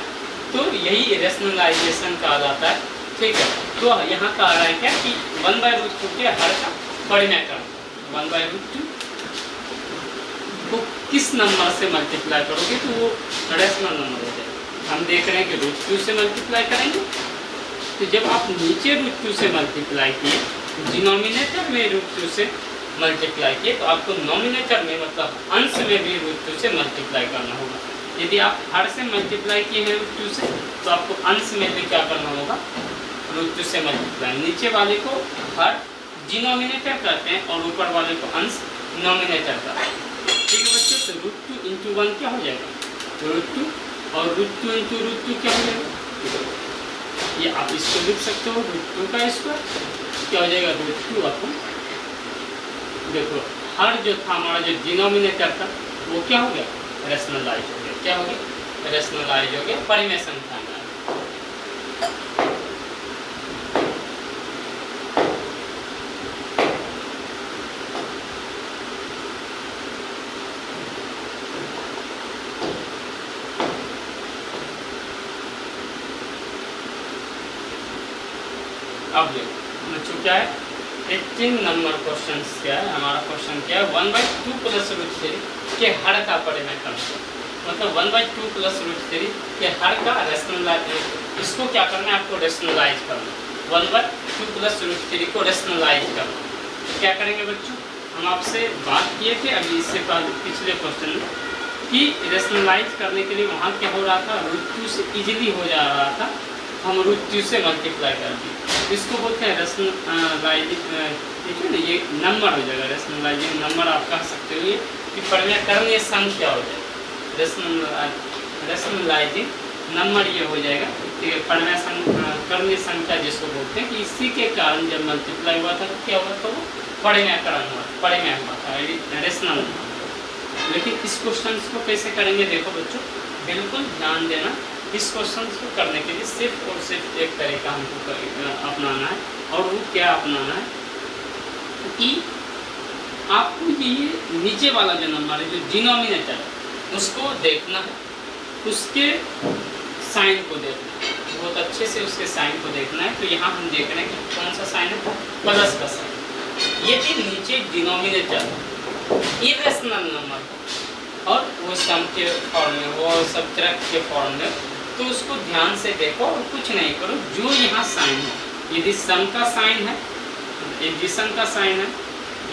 तो यही रेशनलाइजेशन कहा जाता है। ठीक है, तो यहाँ कह रहा है क्या कि 1/√2 के हर का परिमेयकरण, 1/√2 को किस नंबर से मल्टीप्लाई करोगे तो वो रेशनल नंबर हो जाएगा। हम देख रहे हैं कि √2 से मल्टीप्लाई करेंगे, तो जब आप नीचे √2 से मल्टीप्लाई किए, डिनोमिनेटर में √2 से मल्टीप्लाई किए, तो आपको नॉमिनेटर में मतलब अंश में भी √2 से मल्टीप्लाई करना होगा। यदि आप हर से मल्टीप्लाई किए हैं √2 से, तो आपको अंश में भी क्या करना होगा, √2 से मल्टीप्लाई। नीचे वाले को हर डिनोमिनेटर कहते हैं और ऊपर वाले को अंश नॉमिनेटर कहते हैं। ठीक है बच्चों, तो √2 इंटू 1 क्या हो जाएगा, √2 और √2 इंटू √2 क्या हो जाएगा, ये आप इसको लिख सकते हो, √2 का स्क्वायर क्या हो जाएगा, √2 अपन। देखो हर जो था हमारा जो डिनोमिनेटर था वो क्या हो गया, रेशनलाइज हो गया। क्या हो गया, रेशनलाइज हो गया, परिमेय संख्या में। अब देखो बच्चों क्या है, 18 नंबर क्वेश्चन क्या है, हमारा क्वेश्चन क्या है, 1/2 प्लस √3 के हर का परिमेयकरण, मतलब 1/2 प्लस √3 के हर का रेशनलाइज, इसको क्या करना है आपको, रेशनलाइज करना। 1/2 प्लस √3 को रेशनलाइज करना, तो क्या करेंगे बच्चों, हम आपसे बात किए थे अभी इससे पहले पिछले क्वेश्चन में कि रेशनलाइज करने के लिए वहाँ क्या हो रहा था, √2 से इजीली हो जा रहा था, हम √2 से मल्टीप्लाई कर दिए। इसको बोलते हैं रेशनलाइजिंग, ठीक है ना, ये नंबर हो जाएगा। रेशनलाइजिंग नंबर आप कह सकते हो ये कि परिमेयकरणीय संख्या हो जाएगा। रेशनलाइजिंग नंबर ये हो जाएगा, ठीक है, परिमेयकरणीय संख्या जिसको बोलते हैं कि इसी के कारण जब मल्टीप्लाई हुआ था तो क्या हुआ था, वो परिमेयकरण हुआ, परिमेय हुआ था, रेशनल। लेकिन इस क्वेश्चन को कैसे करेंगे, देखो बच्चों बिल्कुल ध्यान देना। इस क्वेश्चन को करने के लिए सिर्फ और सिर्फ एक तरीका हमको अपनाना है, और वो क्या अपनाना है कि आपको ये नीचे वाला जो नंबर है, जो डिनोमिनेटर है, उसको देखना है, उसके साइन को देखना है, बहुत अच्छे से उसके साइन को देखना है। तो यहाँ हम देख रहे हैं कि कौन सा साइन है, प्लस का साइन। ये भी नीचे डिनोमिनेटर इरेशनल नंबर और वो सम के फॉर्म में हो, सब्ट्रैक्ट के फॉर्म में, तो उसको ध्यान से देखो और कुछ नहीं करो। जो यहाँ साइन है, यदि सम का साइन है, एडिशन का साइन है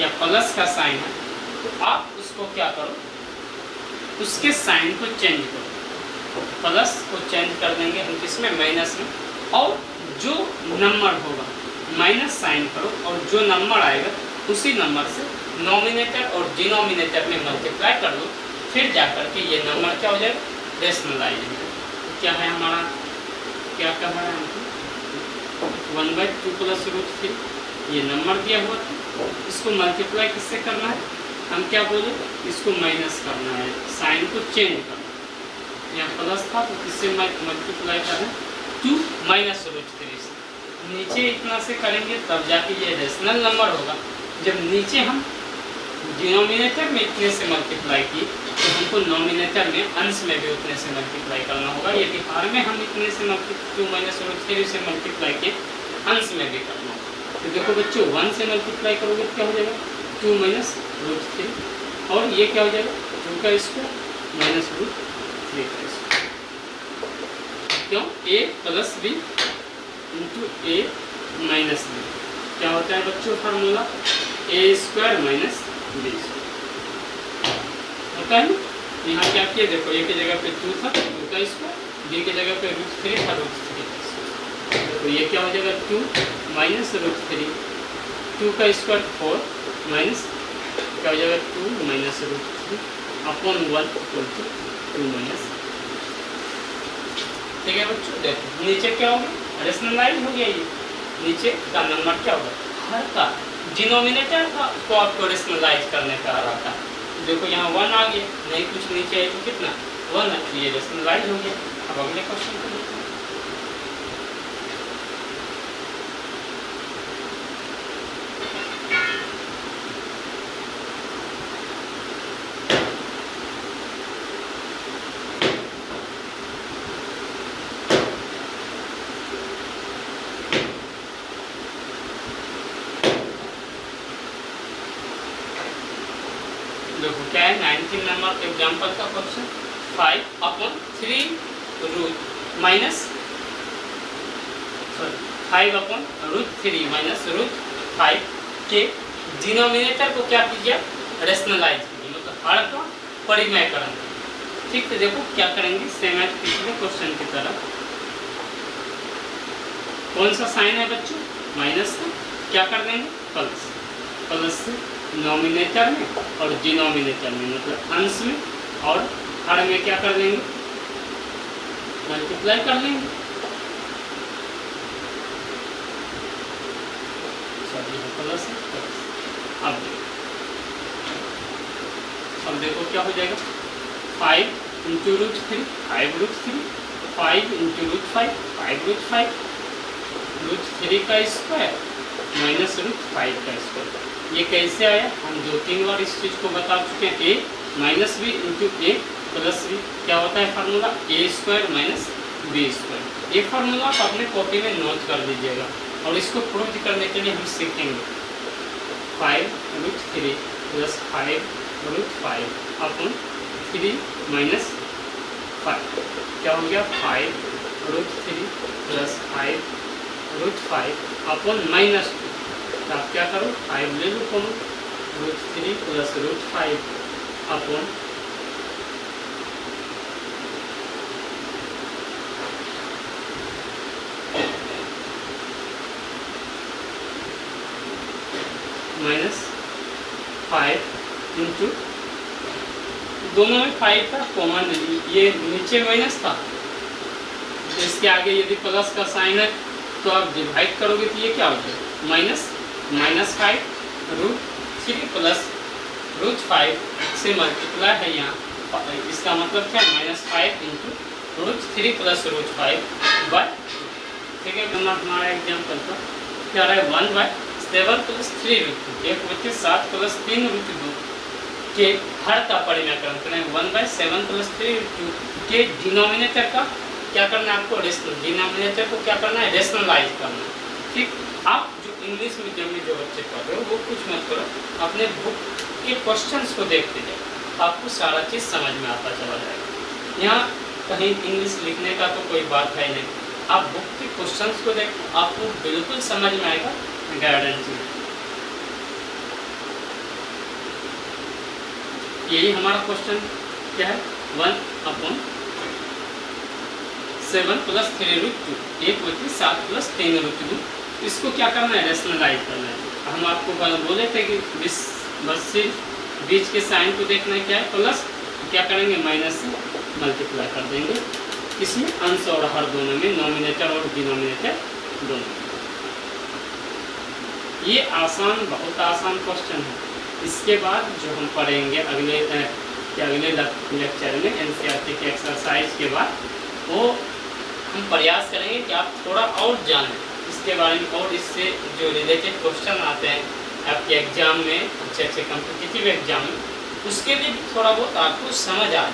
या प्लस का साइन है, तो आप उसको क्या करो, उसके साइन को चेंज करो। प्लस को चेंज कर देंगे हम किसमें, माइनस में, और जो नंबर होगा माइनस साइन करो, और जो नंबर आएगा उसी नंबर से नॉमिनेटर और डिनोमिनेटर में मल्टीप्लाई कर लो, फिर जाकर के ये नंबर क्या हो जाएगा, रेशनलाइज। क्या है हमारा, क्या कह रहा है हमको, 1/2 + √3 ये नंबर दिया हुआ था, इसको मल्टीप्लाई किससे करना है, हम क्या बोले, इसको माइनस करना है, साइन को चेंज करना है। यहाँ प्लस था तो किससे मल्टीप्लाई करें, 2 - √3 से। नीचे इतना से करेंगे तब जाके ये रेशनल नंबर होगा। जब नीचे हम डिनोमिनेटर में इतने से मल्टीप्लाई किए, तो हमको नॉमिनेटर में अंश में भी उतने से मल्टीप्लाई करना होगा। यदि हर में हम इतने से 2 - √3 से मल्टीप्लाई किए, अंश में भी करना होगा। तो देखो बच्चों 1 से मल्टीप्लाई करोगे तो क्या हो जाएगा, 2 - √3, और ये क्या हो जाएगा, 2 का स्क्वायर - √3 का स्क्वायर। क्यों, a + b × a - b क्या होता है बच्चों फार्मूला, a² - b² होता है। यहाँ क्या किया, देखो a की जगह पे 2 था, 2 का स्क्वायर, b की जगह पे √3 था, √3 का स्क्वायर। तो ये क्या हो जाएगा, 2 - √3, 2 का स्क्वायर 4 माइनस क्या हो जाएगा, 2 - √3 अपॉन 1 = 2 - ठीक है बच्चों। देखो नीचे क्या हो गया, रेशनलाइज हो गया। ये नीचे का नंबर क्या होगा, हर का डिनोमिनेटर का को आपको रेशनलाइज करने का आ रहा था। देखो यहाँ 1 आ गया, नहीं कुछ नीचे है तो कितना 1 है, तो ये रेशनलाइज हो गया। अब अगले क्वेश्चन को देखते हैं। देखो क्या है, 19 नंबर एग्जाम्पल का क्वेश्चन, 5/3 √3 -√5 के डिनोमिनेटर को क्या कीजिए, रेशनलाइज कीजिए, मतलब हर का परिमेयकरण। ठीक है, देखो क्या करेंगे, सेम एज पिछले क्वेश्चन की तरह। कौन सा साइन है बच्चों, माइनस का, क्या कर देंगे, प्लस। प्लस से नॉमिनेटर में और डिनोमिनेटर में, मतलब अंश में और हर में क्या कर देंगे, मल्टीप्लाई कर लेंगे। प्लस है, प्लस। अब देखो क्या हो जाएगा, 5 × √3 5√3, 5 × √5 5√5, √3 का स्क्वायर -√5 का स्क्वायर। ये कैसे आया, हम 2-3 बार इस चीज़ को बता चुके हैं। a - b × a + b क्या होता है फार्मूला, a² - b²। ये फार्मूला आप अपने कॉपी में नोट कर लीजिएगा, और इसको प्रूव करने के लिए हम सीखेंगे 5√3 + 5√5 अपॉन 3 - 5 क्या हो गया, 5√3 + 5√5 अपॉन -2। तो आप क्या करो, 5 ले लो कॉमन, √3 + √5 अपॉन -5 इंटू, दोनों में 5 था कॉमन, ये नीचे माइनस था तो इसके आगे यदि प्लस का साइन है तो आप डिवाइड करोगे तो ये क्या हो जाएगा, -5 √3 प्लस √5 से मल्टीप्लाई है यहाँ, इसका मतलब क्या है -5 इंटू √3 प्लस √5 बाय, ठीक है। हमारा एग्जाम्पल का क्या रहा है, 1/7 प्लस 3√2, एक बच्चे 7 प्लस 3√2 के हर का परिमाकरण करें। 1/7 प्लस 3√2 के डिनोमिनेटर का क्या करना है आपको, रेशनल, डिनोमिनेटर को क्या करना है, रेशनलाइज करना है, ठीक। आप जो इंग्लिश मीडियम में जो बच्चे पढ़ रहे हो वो कुछ मत करो, अपने बुक के क्वेश्चंस को देखते जाओ, आपको सारा चीज़ समझ में आता चला जाएगा। यहाँ कहीं इंग्लिश लिखने का तो कोई बात है नहीं, आप बुक के क्वेश्चंस को देखो, आपको बिल्कुल समझ में आएगा, गारंटी। यही हमारा क्वेश्चन क्या है, 1/7 प्लस 3√2, 1/7 प्लस 3√2, इसको क्या करना है, रेशनलाइज करना है। हम आपको बोले थे कि बस सिर्फ बीच के साइन को देखना है क्या है, प्लस, क्या करेंगे, माइनस से मल्टीप्लाई कर देंगे, इसमें अंश और हर दोनों में, नॉमिनेटर और डिनोमिनेटर दोनों। ये आसान, बहुत आसान क्वेश्चन है। इसके बाद जो हम पढ़ेंगे अगले लेक्चर में एनसीईआरटी के एक्सरसाइज के बाद, वो हम प्रयास करेंगे कि आप थोड़ा और जानें इसके बारे में, और इससे जो रिलेटेड क्वेश्चन आते हैं आपके एग्जाम में, अच्छे कॉम्पिटिटिव एग्जाम में, उसके लिए भी थोड़ा बहुत आपको समझ आ जाए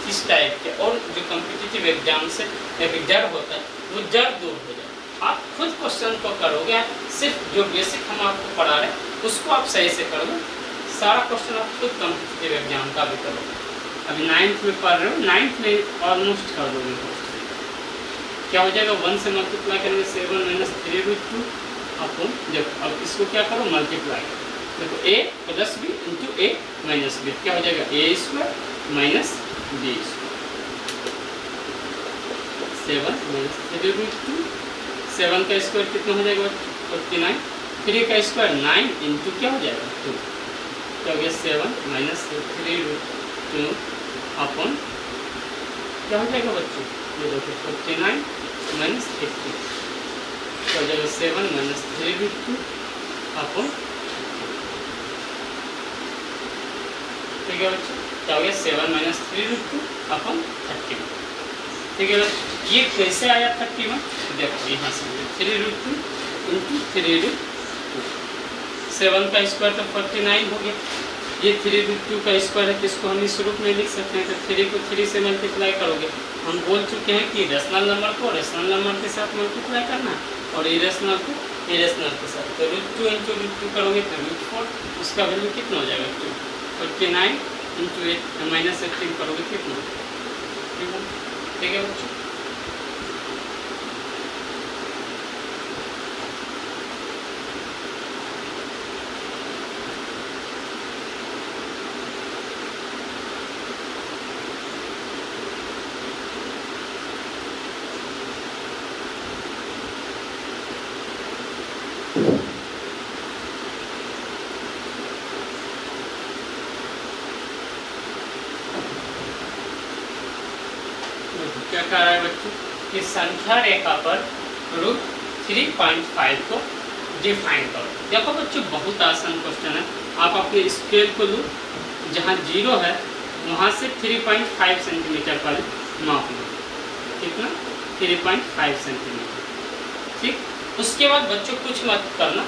किस टाइप के, और जो कॉम्पिटिटिव एग्जाम से एक डर होता है वो डर दूर हो जाए। आप खुद क्वेश्चन को करोगे, सिर्फ जो बेसिक हम आपको पढ़ा रहे हैं उसको आप सही से करोगे, सारा क्वेश्चन आप खुद कॉम्पिटिटिव एग्जाम का भी करोगे। अभी 9th में पढ़ रहे हो, 9th में ऑलमोस्ट कर दोगे। क्या हो जाएगा, 1 से मल्टीप्लाई करेंगे 7 - 3√2 आपको, देखो अब इसको क्या करो, मल्टीप्लाई करो, देखो a plus b into a minus b, क्या हो जाएगा, a² माइनस b², 7 - 3√2, 7 का स्क्वायर कितना हो जाएगा, 49, 3 का स्क्वायर 9 इंटू क्या हो जाएगा, 2, क्या हो गया, 7 - 3√2 अपन क्या हो जाएगा बच्चों, ये देखो 49 - 50, क्या हो जाएगा, 7 - 3√2 अपन, ठीक है बच्चों, क्या हो गया, 7 - 3√2 अपन 31, ठीक है बच्चों। ये कैसे आया 31, देखो यहाँ से 3√2 इंटू 3√2, 7 का स्क्वायर तो 49 हो गया, ये 3√2 का स्क्वायर है, किसको हम इस रूप में लिख सकते हैं, तो 3 को 3 से मल्टीप्लाई करोगे। हम बोल चुके हैं कि रेशनल नंबर को रेशनल नंबर के साथ मल्टीप्लाई करना है और इरेशनल को इरेशनल के साथ, तो √2 इंटू √2 करोगे तो √4, उसका वैल्यू कितना हो जाएगा, 2, 49 इंटू 8 - 18 करोगे कितना, ठीक है बच्चों। क्या कह रहा है बच्चों कि संख्या रेखा पर √3.5 को डिफाइन करो। देखो बच्चों बहुत आसान क्वेश्चन है, आप अपने स्केल को लो, जहाँ 0 है वहाँ से 3.5 सेंटीमीटर पर माप लो, कितना, 3.5 सेंटीमीटर, ठीक। उसके बाद बच्चों कुछ मत करना,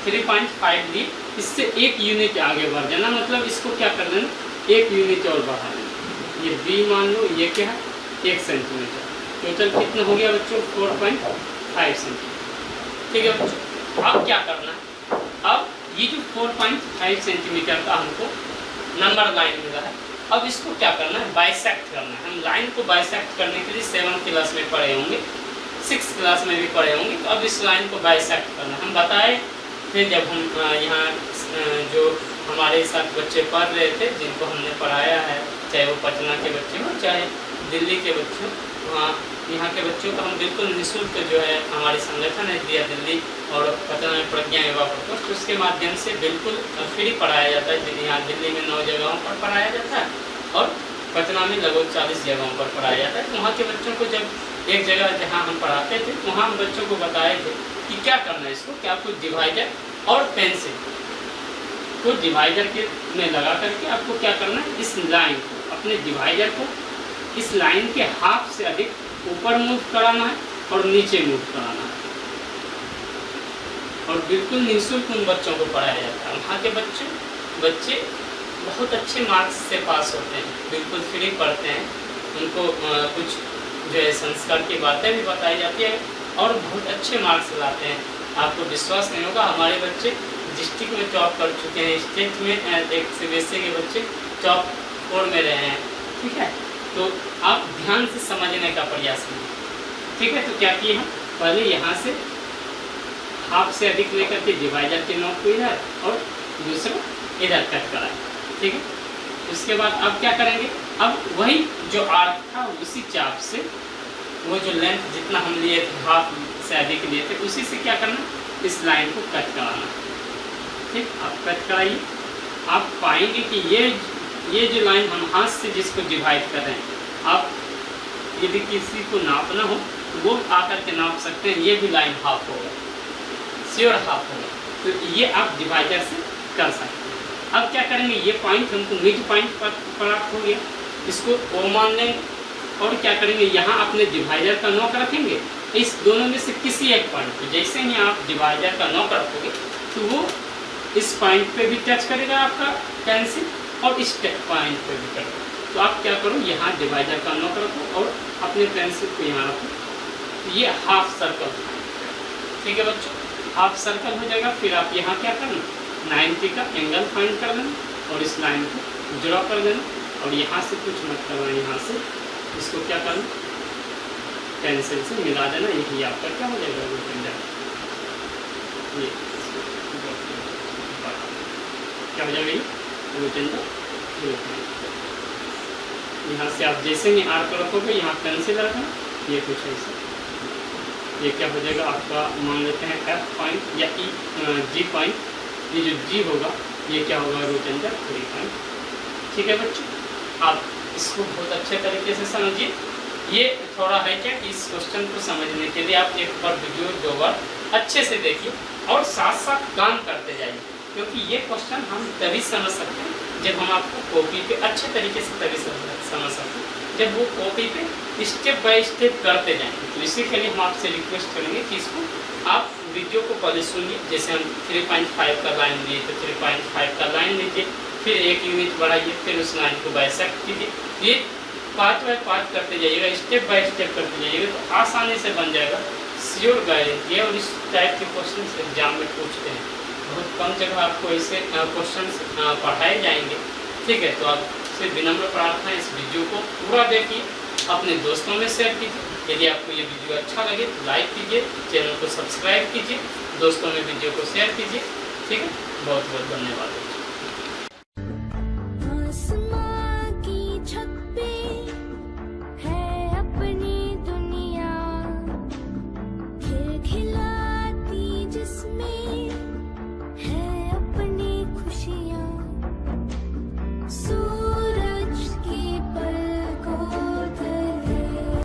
3.5 ली, इससे 1 यूनिट आगे बढ़ जाना, मतलब इसको क्या कर देना, 1 यूनिट और बढ़ा देना, ये b मान लो, ये क्या है, 1 सेंटीमीटर, टोटल कितना हो गया बच्चों, 4.5 सेंटीमीटर, ठीक है बच्चों। अब क्या करना है, अब ये जो 4.5 सेंटीमीटर का हमको नंबर लाइन मिला है, अब इसको क्या करना है, बाइसेक्ट करना है। हम लाइन को बाइसेक्ट करने के लिए 7th क्लास में पढ़े होंगे, 6th क्लास में भी पढ़े होंगे, तो अब इस लाइन को बाइसेक्ट करना है। हम बताए थे जब हम यहाँ जो हमारे साथ बच्चे पढ़ रहे थे, जिनको हमने पढ़ाया है, चाहे वो पटना के बच्चे हों चाहे दिल्ली के बच्चे हों, यहाँ के बच्चों को हम बिल्कुल निःशुल्क जो है हमारी संगठन है दिया दिल्ली और पटना में प्रज्ञा युवा प्रकोष्ठ, उसके माध्यम से बिल्कुल फ्री पढ़ाया जाता है। यहाँ दिल्ली में 9 जगहों पर पढ़ाया जाता है और पटना में लगभग 40 जगहों पर पढ़ाया जाता है। तो वहाँ के बच्चों को जब एक जगह जहाँ हम पढ़ाते थे वहाँ हम बच्चों को बताए थे कि क्या करना है इसको, कि आपको डिवाइडर और पेंसिल को डिवाइडर के में लगा करके आपको क्या करना है, इस लाइन को, अपने डिवाइडर को इस लाइन के हाफ से अधिक ऊपर मूव कराना है और नीचे मूव कराना है। और बिल्कुल निःशुल्क उन बच्चों को पढ़ाया जाता है। वहाँ के बच्चे बहुत अच्छे मार्क्स से पास होते हैं, बिल्कुल फ्री पढ़ते हैं। उनको कुछ जो है संस्कार की बातें भी बताई जाती है और बहुत अच्छे मार्क्स लाते हैं। आपको विश्वास नहीं होगा, हमारे बच्चे डिस्ट्रिक्ट में टॉप कर चुके हैं, स्टेट में एक CBSE के बच्चे टॉप 4 में रहे हैं। ठीक है, तो आप ध्यान से समझने का प्रयास करें। ठीक है, तो क्या किए हम पहले यहाँ से हाफ से अधिक लेकर के डिवाइडर के नोट को इधर और दूसरा इधर कट कराएं। ठीक है, उसके बाद अब क्या करेंगे, अब वही जो आर्क था उसी चाप से वो जो लेंथ जितना हम लिए थे हाफ से अधिक लिए थे उसी से क्या करना, इस लाइन को कट कराना। ठीक, आप कट कराइए। आप पाएंगे कि ये जो लाइन हम हाथ से जिसको डिवाइड कर रहे हैं, आप यदि किसी को नापना हो तो वो आकर के नाप सकते हैं। ये भी लाइन हाफ होगा, श्योर हाफ होगा, तो ये आप डिवाइडर से कर सकते हैं। अब क्या करेंगे, ये पॉइंट हमको मिड पॉइंट पर प्राप्त हो गया, इसको O मान लेंगे और क्या करेंगे, यहाँ अपने डिवाइडर का नोक रखेंगे इस दोनों में से किसी एक पॉइंट पे। जैसे ही आप डिवाइडर का नोक रखोगे तो वो इस पॉइंट पे भी टच करेगा आपका पेंसिल और इस पॉइंट पे भी करेगा। तो आप क्या करो, यहाँ डिवाइडर का नोक रखो और अपने पेंसिल को यहाँ रखो, तो ये हाफ सर्कल। ठीक है बच्चों, हाफ सर्कल हो जाएगा। फिर आप यहाँ क्या करना, 90 का एंगल फाइंड कर लेना और इस लाइन को ड्रॉ कर देना और यहाँ से कुछ मत करना, यहाँ से इसको क्या करना, पेंसिल से मिला देना। यही आपका क्या हो जाएगा, रोटेंडर। ये क्या हो जाएगा, ये रोटेंडर। यहाँ से आप जैसे ही आर्क रखोगे यहाँ पेंसिल रखना, ये कुछ ऐसा, ये क्या हो जाएगा आपका, मान लेते हैं F पॉइंट या G पॉइंट। ये जो G होगा ये क्या होगा, रोटेंडर 3 पॉइंट। ठीक है बच्चों, आप इसको बहुत अच्छे तरीके से समझिए। ये थोड़ा है क्या कि इस क्वेश्चन को समझने के लिए आप एक बार वीडियो 2 बार अच्छे से देखिए और साथ साथ काम करते जाइए, क्योंकि ये क्वेश्चन हम तभी समझ सकते हैं जब हम आपको कॉपी पे अच्छे तरीके से तभी समझ सकते हैं, जब वो कॉपी पे स्टेप बाय स्टेप करते जाएंगे। तो इसी के लिए हम आपसे रिक्वेस्ट करेंगे कि इसको आप वीडियो को पहले सुनिए। जैसे हम 3.5 का लाइन लिए तो 3.5 का लाइन लीजिए, फिर 1 यूनिट बढ़ाइए, फिर उस लाइन को बाइसेक्ट कीजिए। ये पार्ट बाय पार्ट करते जाइएगा, स्टेप बाय स्टेप करते जाइएगा, तो आसानी से बन जाएगा, श्योर गारंटी है। और इस टाइप के क्वेश्चन एग्जाम में पूछते हैं, बहुत कम जगह आपको ऐसे क्वेश्चन पढ़ाए जाएंगे। ठीक है, तो आपसे विनम्र प्रार्थना है, इस वीडियो को पूरा देखिए, अपने दोस्तों में शेयर कीजिए। यदि आपको ये वीडियो अच्छा लगे तो लाइक कीजिए, चैनल को सब्सक्राइब कीजिए, दोस्तों में वीडियो को शेयर कीजिए। ठीक है, बहुत बहुत धन्यवाद।